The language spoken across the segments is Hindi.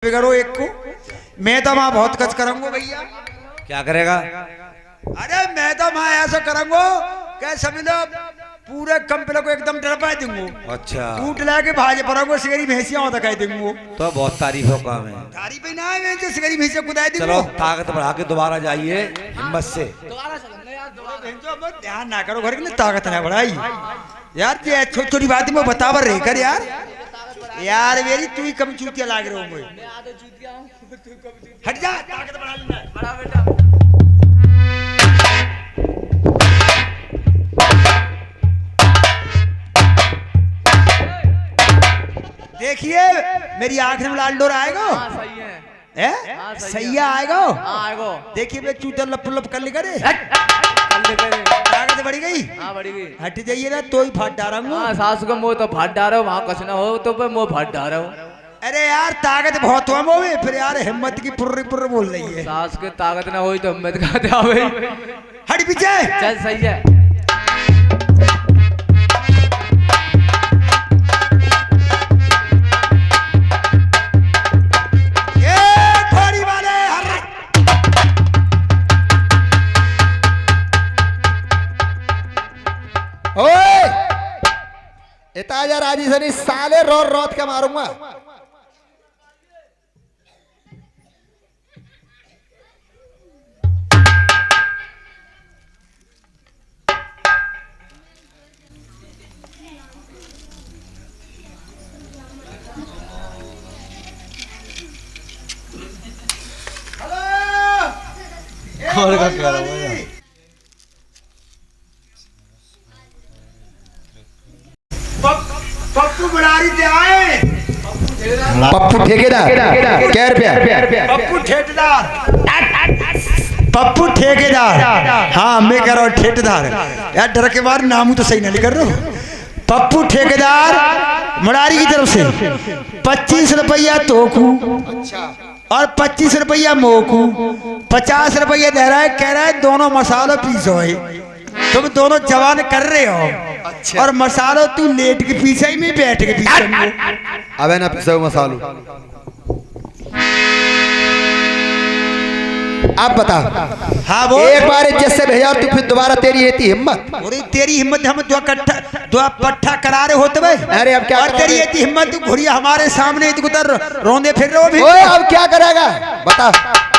करो एक को। मैं तो वहां बहुत कच करूंगा भैया। क्या करेगा? अरे मैं तो वहां ऐसा करूंगा क्या समझ लो पूरे कंपनी को एकदम डरपा दूंगा। अच्छा टूट लाके भाजे पड़ोगे सिगरी भैंसियां होता कह दूंगा। तो बहुत तारीफों काम है। तारीफ ही ना है मैं जो सिगरी भैंसियां कुदाई दूंगा। चलो ताकत बढ़ा के दोबारा जाइए हिम्मत से। ध्यान ना करो घर की ताकत ना बढ़ाई यार। ये छोटी छोटी बात में बतावर रह कर यार। यार मेरी तू ही कम चूतिया लाग रहे हो। हट जा ताकत बढ़ा लेना बड़ा बेटा। देखिए मेरी आंख में लाल डोर आएगा। सही है सही आएगा। देखिए मैं चूतिया लप लप कर ले करे ताकत बढ़ी गई। बढ़ी गई। हट जाइए ना तो ही फाट डालूंगा। सास को मुंह तो फाट डालो वहाँ कुछ ना हो तो मुंह फाट डालो। अरे यार ताकत बहुत हुआ वो भी फिर यार हिम्मत की पुर्र पुर्र बोल रही है। सास के ताकत ना हो तो हिम्मत का दे भाई। हट पीछे चल सही है। इताजा राजी सनी साले रोड रोड के मारूंगा। और क्या कह रहा हूँ पप्पू बड़ारी से आए। पप्पू ठेकेदार क्या रुपया? पप्पू ठेकेदार। पप्पू ठेकेदार। हाँ मैं कह रहा हूँ ठेकेदार यार डर के बाद नाम तो सही ना लिख रहा हूँ। पप्पू ठेकेदार मुरारी की तरफ से 25 रुपया तोकू और 25 रुपया मोकू 50 रुपया दे रहा है। कह रहा है दोनों मसालों पीसो है। तुम दोनों जवान कर रहे हो। अच्छा। और मसालो तू लेट के पीछे ही में बैठ के पीछे। अबे ना पिसा मसालो। अब बता। हाँ वो एक बार इज्जत से भेजा और तू फिर दोबारा तेरी रहती हिम्मत। अरे तेरी हिम्मत हम दो पट्ठा करा रहे होते भाई। अरे अब क्या और तेरी रहती हिम्मत तू घुड़िया हमारे सामने उधर रोंदे फिर रहे हो भी। ओए अब क्या करेगा बता।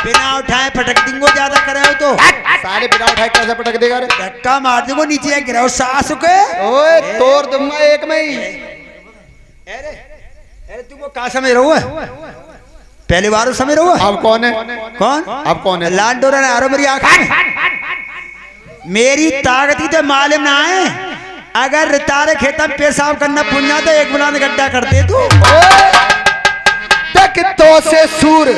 बिना उठाए पटक दूंगो ज्यादा करे हो तो। साले बिना उठाए कैसे पटक देगा रे? धक्का मार दूंगो नीचे गिराओ सास के। ओए तोड़ दूंगा एक में ही। अरे तुमको कहा समझ रहो है? पहली बार समझ रहो है? अब कौन है? कौन? अब कौन है? लाल डोरा ने आरो मेरी आंख में। मेरी ताकत तो मालूम ना है। अगर तारे खेत में पेशाब करना पुण्या तो एक बुलंद गड्ढा कर दे तू। तक तो से सूर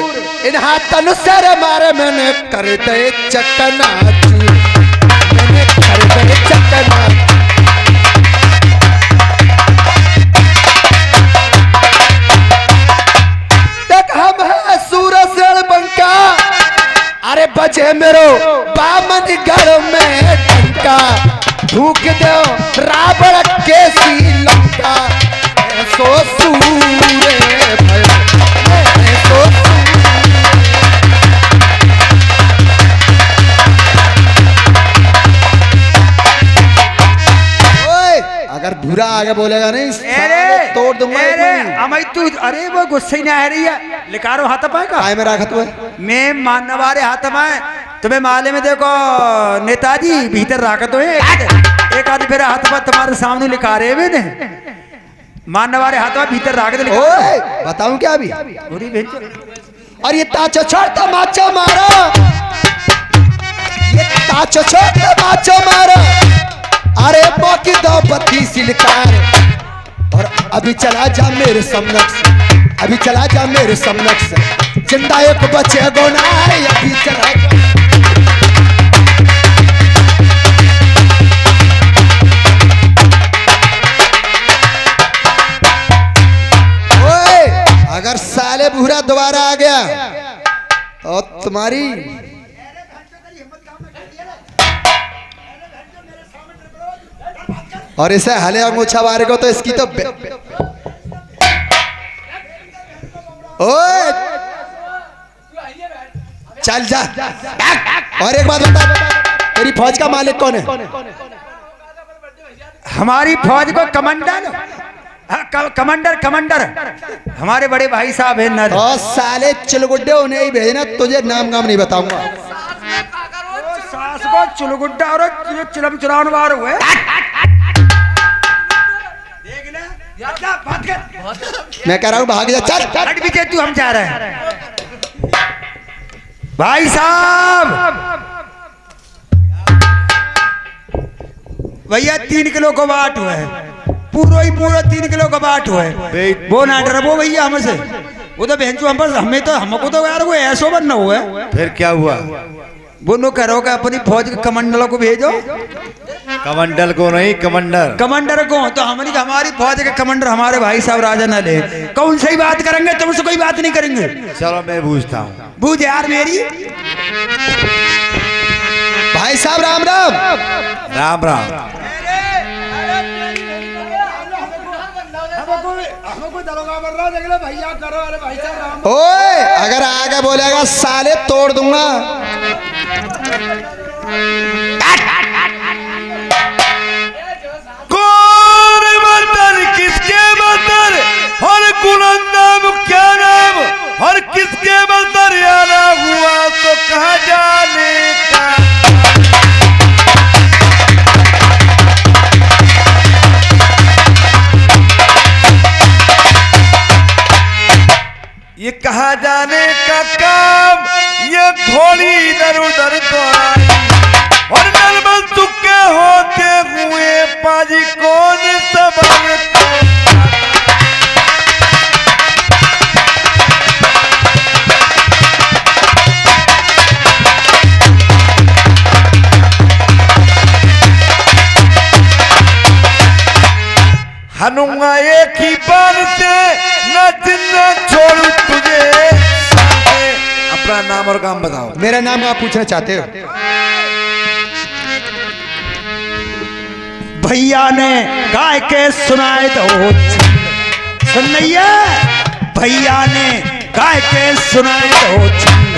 इन हाथन सर मारे मैंने कर दे चकना चूर। मैंने कर दे चकना। तक हम है सूरज बंका। अरे बजे मेरो बामन घर में डंका। भूख दो रावण के श्रीलंका। सो सूरे अगर बुरा आगे बोलेगा नहीं तो तोड़ दूंगा। अमई तू अरे वो गुस्से ही ना आ रही है। लिकारो हाथ पाए का काय में रखा तू है? मैं मानने वाले हाथ में तुम्हें माले में देखो नेताजी भीतर रखा तो है। एक आदमी फिर हाथ पर तुम्हारे सामने लिखा रहे मैंने मानने वाले हाथ में भीतर रख दे। बताऊं क्या अभी? और ये ताचो छोड़ता माचो मारो। ये ताचो छोड़ता माचो मारो। अरे बाकी दो पत्ती सिलकार। और अभी चला जा मेरे समनक से। अभी चला जा मेरे समनक से। जिंदा एक बचे गोना है। अभी चला जा। ओए अगर साले भूरा दोबारा आ गया और तुम्हारी और इसे हले अंगूछा मारेगा तो इसकी तो ओए चल जा। और एक बात बता, तेरी फौज का मालिक कौन है? हमारी फौज को कमांडर, हाँ, कमांडर कमांडर हमारे बड़े भाई साहब हैं नर। और साले चिलगुड्डे उन्हें ही भेजना, तुझे नाम गाम नहीं बताऊंगा। सास को चुलगुड्डा और चिलम चुरावन वार हुए। देख ले यार, बात कर। मैं कह रहा हूँ भाग जा, चल हट भी तू, हम जा रहे हैं भाई साहब। भैया 3 किलो को बाट हुआ है, पूरा 3 किलो का बाट हुआ है। वो ना डर वो भैया हमसे, वो तो बहन हम पर हमें तो हमको तो यार वो ऐसो बनना हुआ है। फिर क्या हुआ? वो नो करो कि अपनी फौज के कमांडरों को भेजो। कमांडर को नहीं, कमांडर कमांडर को तो हमारी फौज के कमांडर हमारे भाई साहब राजा न ले, कौन सी बात करेंगे? तुमसे कोई बात नहीं करेंगे। चलो मैं पूछता हूँ। बूझ यार मेरी। भाई साहब राम राम। राम राम। ओए अगर आगे बोलेगा साले तोड़ दूंगा। कौन बर्तन, किसके बर्तन, और कुलन नाम क्या नाम, और किसके बर्तन आना हुआ तो कहा जाने का। ये कहा जाने का काम, ये घोड़ी इधर उधर दौड़ाई, और नरमल तुक्के होते हुए पाजी कौन सबरता। हनुमा एक ही बार से न जिन्ना छोड़ू तुझे। अपना नाम और काम बताओ। मेरा नाम आप पूछना चाहते हो? भैया ने गाय के सुनाए तो सुनैया, भैया ने गाय के सुनाए तो छंद,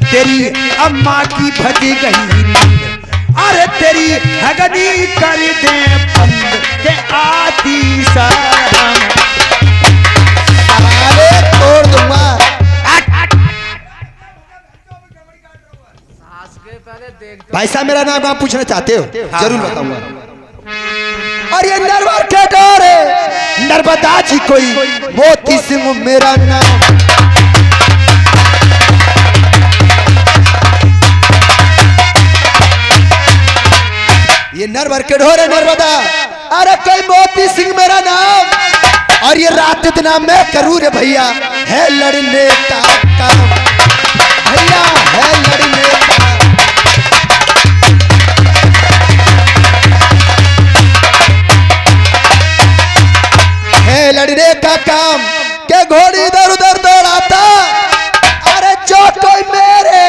तेरी अम्मा की भजी गई नींद, अरे तेरी हगनी कर दे बंद के आती शर्म। साले तोड़ दूंगा। भाई साहब मेरा नाम आप पूछना चाहते हो? जरूर बताऊंगा। और ये नरवर के डोर है, नर्मदा जी कोई मोती सिंह मेरा नाम। ये नरवर के डोर है नर्मदा, अरे कोई मोती सिंह मेरा नाम। और ये रात इतना मैं करूँ रे भैया, है लड़ने का काम। भैया है लड़ने का। है लड़ने का काम के घोड़ी इधर उधर दौड़ाता, अरे जो कोई मेरे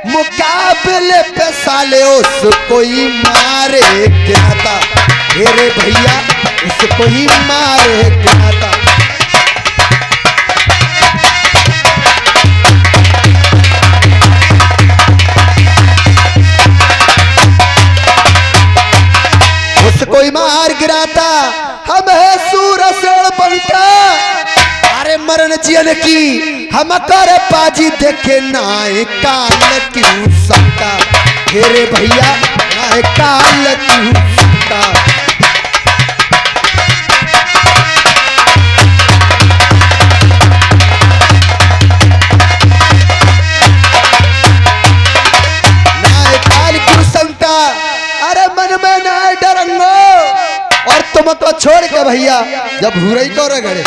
मुकाबले पे साले उसको ही मारे गिराता। मेरे भैया उसको ही मारे गिराता। उसको ही मार गिराता। हम है सूरसेन बनता, अरे मरण जियन की हम कर पाजी देखे नाय काल क्यों सकता। हेरे भैया नाय काल क्यों सकता। नाय काल क्यों सकता, अरे मन में नाय डरंगो। और तुमको छोड़ के भैया जब हुरई को रगड़े,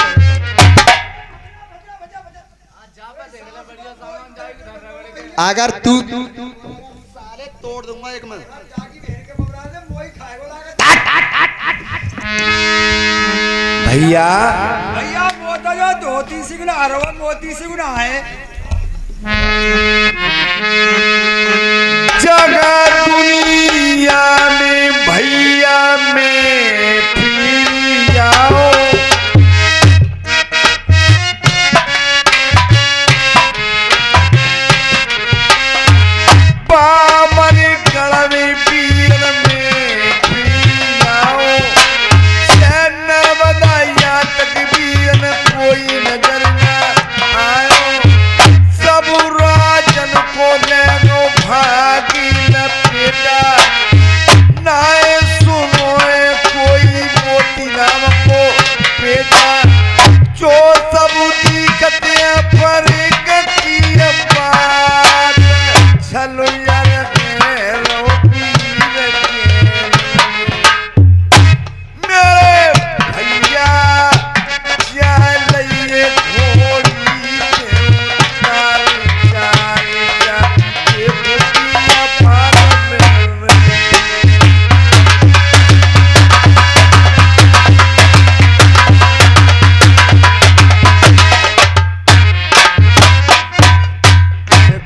अगर तू साले तोड़ दूंगा एक मन। भैया भैया वो तो जो धोती सिंह ना रवा मोती सिंह ना है। जगह दुनिया में भैया में फिर जाओ।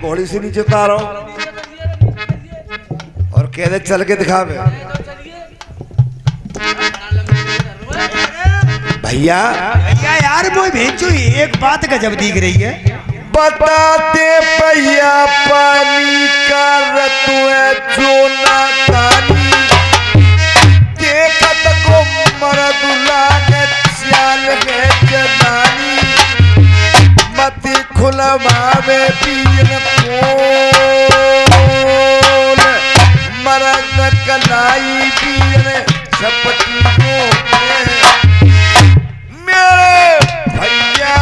घोड़ी से नीचे उतारो और कह दे चल के दिखा बे। भैया भैया यार वो भेजो एक बात गजब दिख रही है। बताते भैया पानी का रतुए जो नादानी देखत को मरदुला ने चाल है जनानी मत खुलवावे पीन कोल मरद कलाई पीन छपटी को मेरे भैया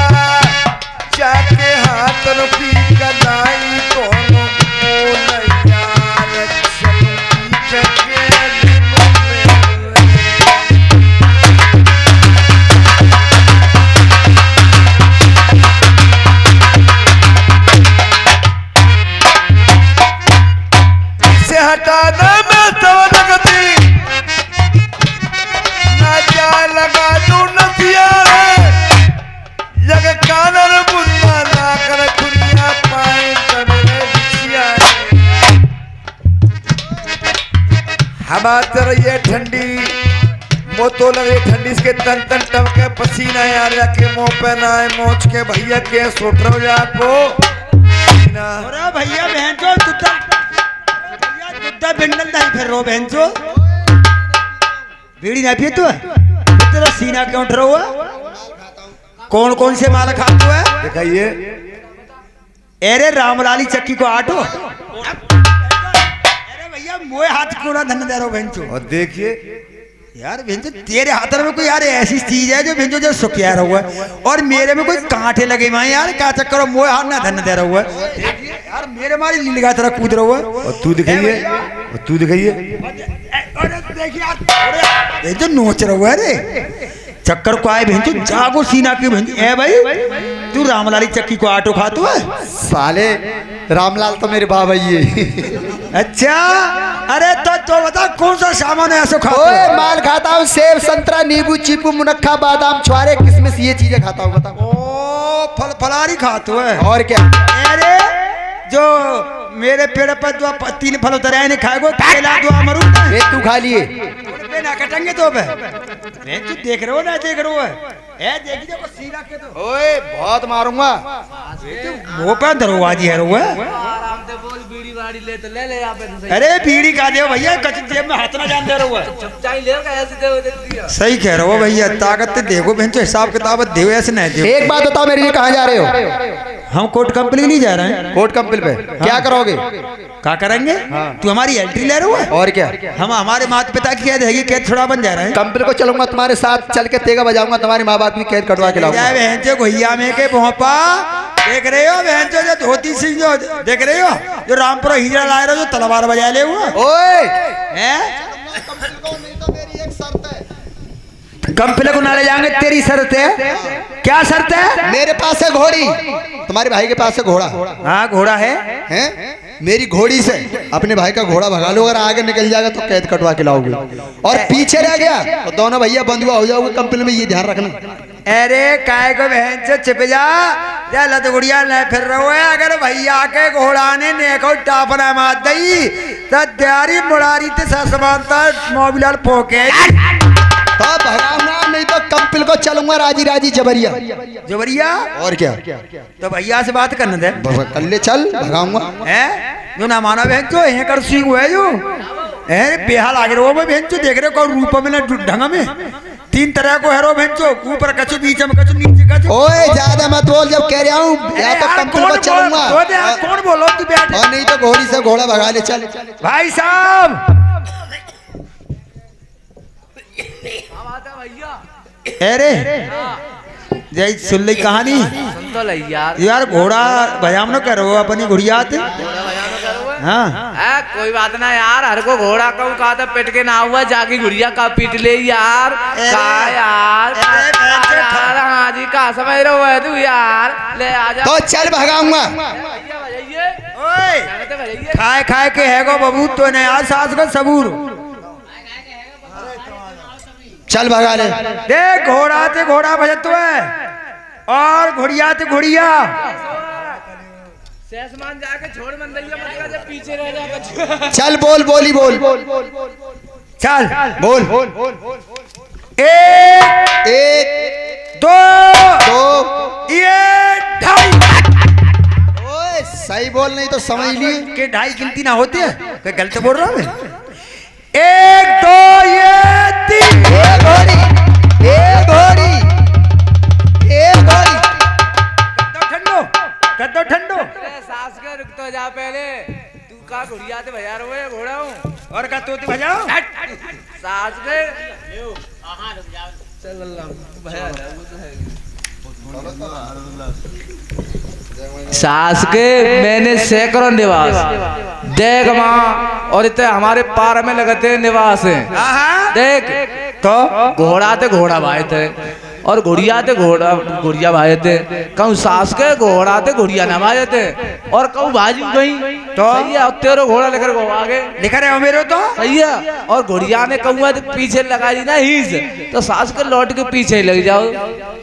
जाके हाथ रुपी कलाई दोनों बोलैया चलती जगह से हटाना मैं तो लगती ना जा लगा तू नसिया जग कानर बुंदा ना कर दुनिया पाए तने बिछिया हवा तर ये ठंडी मोतो लगे ठंडी इसके तन तन टमके पसीना यार जाके मुंह पे ना आए मोच के भैया के सोट रहो जाको अरे भैया बहन चो तुद्दा बिंडल दाई फिर रो बहन चो बीड़ी ना पिए तू तेरा सीना क्यों उठ रहा हुआ? कौन कौन से माल खाते हुए दिखाइए। अरे रामलाली चक्की को आटो। अरे भैया मोए हाथ क्यों ना धन दे रहा बेंचो। और देखिए यार बेंचो तेरे हाथ में कोई यार ऐसी चीज है जो बेंचो जो सुखिया रहा है और मेरे में कोई कांटे लगे हुए यार क्या चक्कर मोए हाथ ना धन दे रहा हुआ यार मेरे मारी लीलगा तरह कूद रहा हुआ। और तू दिखाइए और तू दिखाइए देखिए जो नोच रहा हुआ रे चक्कर को आए बहन तू जागो सीना की बहन ए भाई तू रामलाली चक्की को आटो खातो है साले रामलाल तो मेरे बाबा ही है। अच्छा अरे तो बता कौन सा सामान है ऐसा खाते ओए माल खाता हूँ सेब संतरा नींबू चीकू मुनक्खा बादाम छुआरे किसमिस ये चीजें खाता हूँ बता। ओ फलारी खाते है और क्या? अरे जो मेरे पेड़ पर जो 3 फल उतरे हैं खाएगो केला दो अमरूद ये तू खा लिए ना कटेंगे तो बे तू देख रहे हो ना देख रहे हो है देखी देखो सीना के तो ओए बहुत मारूंगा वो पे दरवाजी है रुआ आराम से बोल बीड़ी वाड़ी ले तो ले ले यहाँ पे तो अरे बीड़ी का दे भैया कच जेब में हाथ ना जान दे रहा चपचाई ले ऐसे दे दिया। सही कह रहे हो भैया ताकत देखो बहन तो हिसाब किताब देव ऐसे नहीं देव। एक बात बताओ मेरे लिए कहाँ जा रहे हो? हम कोर्ट कंपनी नहीं जा रहे हैं। कोर्ट कंपनी पे क्या करोगे? क्या करेंगे? तू हमारी एंट्री ले रहे हो और क्या? हम हमारे माता पिता की कैद है कैद छुड़ा बन जा रहे हैं। कंपनी को चलूंगा तुम्हारे साथ चल के तेगा बजाऊंगा तुम्हारे माँ बाप की कैद कटवा के लाऊंगा। बहन जो भैया में के भोपा देख रहे हो बहन जो धोती सिंह जो देख रहे हो जो रामपुरा हिजरा लाए रहे जो तलवार बजा ले हुआ ओए कंपनी को ना ले जाएंगे तेरी शर्त है। क्या शर्त है? मेरे पास है घोड़ी तुम्हारे भाई के पास है घोड़ा। हाँ घोड़ा है हैं? मेरी घोड़ी से अपने भाई का घोड़ा भगा लो अगर आगे निकल जाएगा तो कैद कटवा के लाओगे और पीछे रह गया तो दोनों भैया बंधुआ हो जाओगे कंपनी में ये ध्यान रखना। अरे काय को बहन से छिप जा लत गुड़िया न फिर रहो है अगर भैया के घोड़ा ने नेको टापना मार दई तो त्यारी मुड़ारी ते समानता मोबिलाल पोके तो भगाऊंगा नहीं तो कंपनी को चलूंगा राजी राजी जबरिया जबरिया। और क्या? तो भैया से बात करने दे कर ले चल भगाऊंगा है जो ना माना बहन जो है कर सी हुआ है जो अरे बेहाल आगे रहो बहन जो देख रहे हो रूप में ना ढंग में 3 तरह को हेरो बहन जो ऊपर कछु बीच में कछु नीचे कछु। ओए ज्यादा मत बोल जब कह रहा हूँ या तो कंपनी को चलूंगा कौन बोलो तू बैठ और नहीं तो घोड़ी से घोड़ा भगा ले चल। भाई साहब भैया अरे जय सुन ली कहानी सुन तो लई यार यार घोड़ा भजाम न करो अपनी घुड़िया हाँ कोई बात ना यार हर को घोड़ा कहूँ कहा था पेट के ना हुआ जाके गुड़िया का पीट ले यार का यार हाँ जी का समझ रहे हो तू यार ले आजा तो चल भगाऊंगा। ओए खाए खाए के है गो बबू तो ने आज सास का सबूर चल भगा ले। देख घोड़ा ते घोड़ा भजत है और घोड़िया ते घोड़िया सेसमान जाके छोड़ मंदैया मत का, जब पीछे रह जाएगा। चल बोल बोली बोल चल बोल एक एक दो दो ये ढाई। ओए सही बोल, नहीं तो समझ लिए के ढाई गिनती ना होती है, क्या गलत बोल रहा हूं मैं? एक दो ये तीन। ए घोड़ी ए घोड़ी ए घोड़ी कद्दो ठंडो अरे सास के रुक तो जा पहले, तू का घुड़िया ते भजा रहे हो, घोड़ा हूँ और का तोते बजाओ। सास के चल अल्लाह भया जा, वो तो है। सास के मैंने सैकड़ों निवास देख माँ, और इतने हमारे पार में लगते निवास हैं। देख तो घोड़ा ते घोड़ा भाई थे, और घुड़िया ते घोड़ा घुड़िया भाई थे। कहूँ सास के घोड़ा ते घुड़िया ना भाई थे, और कहूँ बाजू गई तो सही है, तेरो घोड़ा लेकर गो आगे लिखा रहे हो मेरे तो सही है। और घुड़िया ने कहूँ पीछे लगा दी ना हीस, तो सास के लौट के पीछे ही लग जाओ,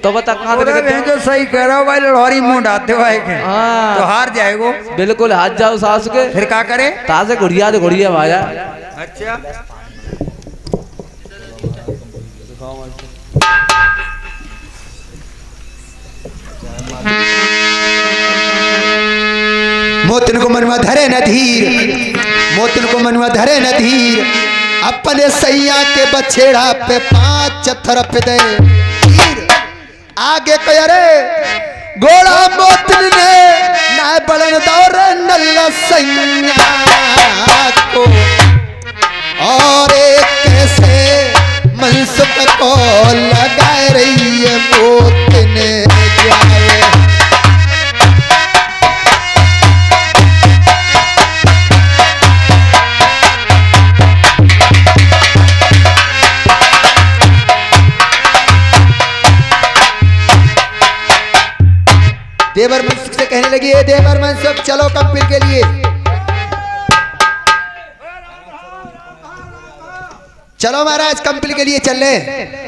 तो बता कहाँ अरे मैं जो सही कह रहा हूँ भाई, लड़ोरी मुंह डालते हो के हाँ। तो हार जाएगो। बिल्कुल हाथ जाओ सास के, फिर क्या करे? तासे घुड़िया ते घुड़िया भाया। अच्छा मोतन को मनवा धरे न धीर, मोतन को मनवा धरे न धीर, अपने सैया के बछेड़ा पे 5 थरप दे तीर। आगे कयरे घोड़ा मोतन ने ना बड़न दौर नल्ला सैया को, और एक कैसे मनसुख को लगा रही है मोतन जाए। देवर मनसुख से कहने लगी, है देवर मनसुख चलो कंपिल के लिए, चलो महाराज कंपिल के लिए चल रहे।